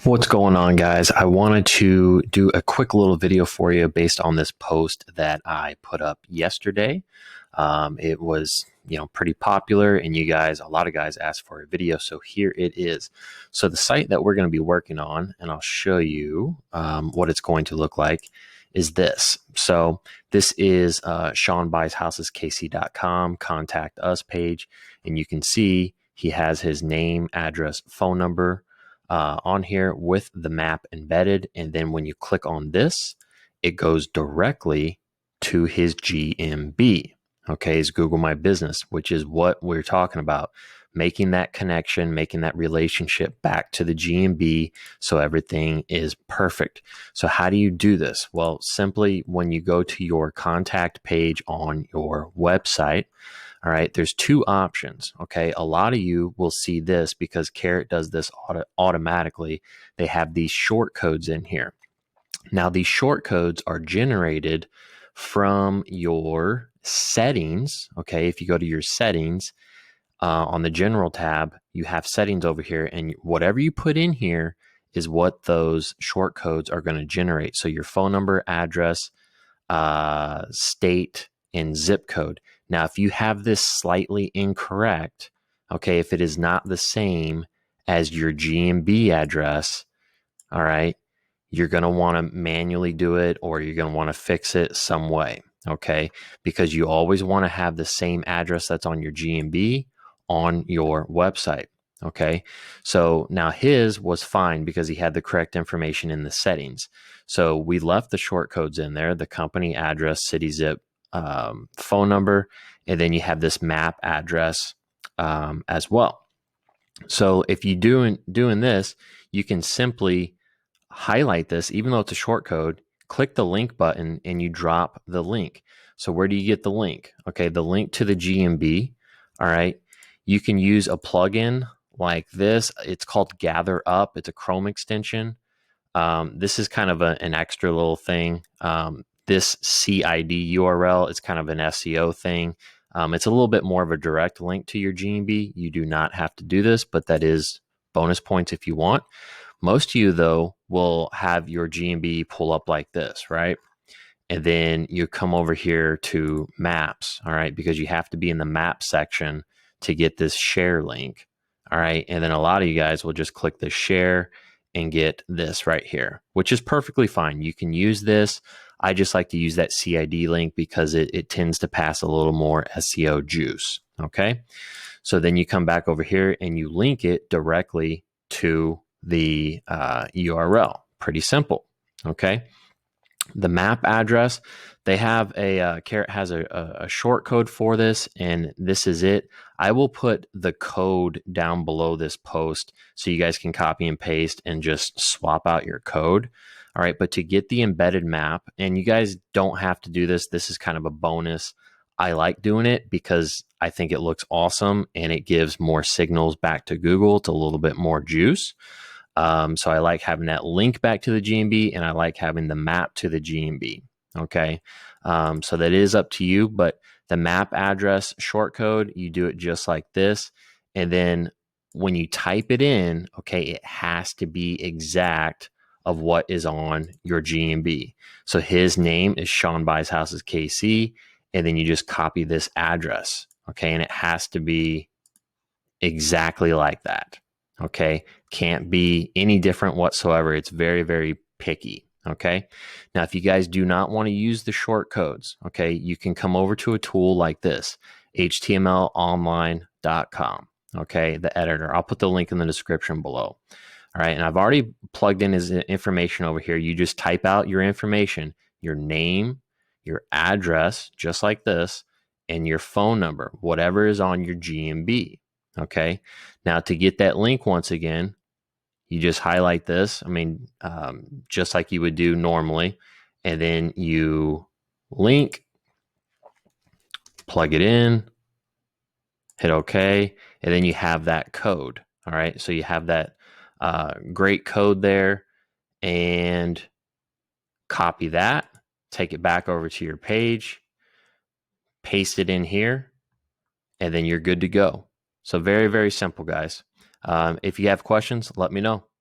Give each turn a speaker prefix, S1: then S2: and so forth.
S1: What's going on, guys? I wanted to do a quick little video for you based on this post that I put up yesterday. It was, pretty popular, and a lot of guys asked for a video, so here it is. So the site that we're going to be working on, and I'll show you what it's going to look like, is this. So this is SeanBuysHousesKC.com contact us page, and you can see he has his name, address, phone number on here with the map embedded. And then when you click on this, it goes directly to his GMB. Okay, his Google My Business, which is what we're talking about, making that connection, making that relationship back to the GMB so everything is perfect. So how do you do this? Well, simply when you go to your contact page on your website, all right, there's two options. Okay, a lot of you will see this because Carrot does this automatically. They have these short codes in here. Now, these short codes are generated from your settings. Okay, if you go to your settings on the general tab, you have settings over here, and whatever you put in here is what those short codes are going to generate. So your phone number, address, state, and zip code. Now, if you have this slightly incorrect, okay, if it is not the same as your GMB address, all right, you're going to want to manually do it, or you're going to want to fix it some way, okay? Because you always want to have the same address that's on your GMB on your website, okay? So now his was fine because he had the correct information in the settings. So we left the short codes in there, the company address, city, zip, phone number, and then you have this map address as well. So if you doing this, you can simply highlight this, even though it's a short code, click the link button and you drop the link. So where do you get the link? Okay, the link to the GMB. All right, you can use a plugin like this. It's called Gather Up. It's a Chrome extension. This is kind of an extra little thing. This CID URL is kind of an SEO thing. It's a little bit more of a direct link to your GMB. You do not have to do this, but that is bonus points if you want. Most of you, though, will have your GMB pull up like this, right? And then you come over here to maps, all right, because you have to be in the map section to get this share link, all right? And then a lot of you guys will just click the share and get this right here, which is perfectly fine. You can use this. I just like to use that CID link because it tends to pass a little more SEO juice, okay? So then you come back over here and you link it directly to the URL. Pretty simple, okay? The map address, they have Carrot has a short code for this, and this is it. I will put the code down below this post so you guys can copy and paste and just swap out your code. All right, but to get the embedded map, and you guys don't have to do this, this is kind of a bonus. I like doing it because I think it looks awesome and it gives more signals back to Google. It's a little bit more juice. So I like having that link back to the GMB, and I like having the map to the GMB. Okay. So that is up to you, but the map address short code, you do it just like this. And then when you type it in, okay, it has to be exact of what is on your GMB. So his name is Sean Buys Houses KC, and then you just copy this address. Okay. And it has to be exactly like that. Okay. Can't be any different whatsoever. It's very, very picky. Okay. Now, if you guys do not want to use the short codes, okay, you can come over to a tool like this, htmlonline.com. Okay. The editor. I'll put the link in the description below. All right. And I've already plugged in his information over here. You just type out your information, your name, your address, just like this, and your phone number, whatever is on your GMB. Okay. Now to get that link once again, you just highlight this. I mean, just like you would do normally, and then you link, plug it in, hit OK, and then you have that code. All right. So you have that great code there, and copy that, take it back over to your page, paste it in here, and then you're good to go. So very, very simple, guys. If you have questions, let me know.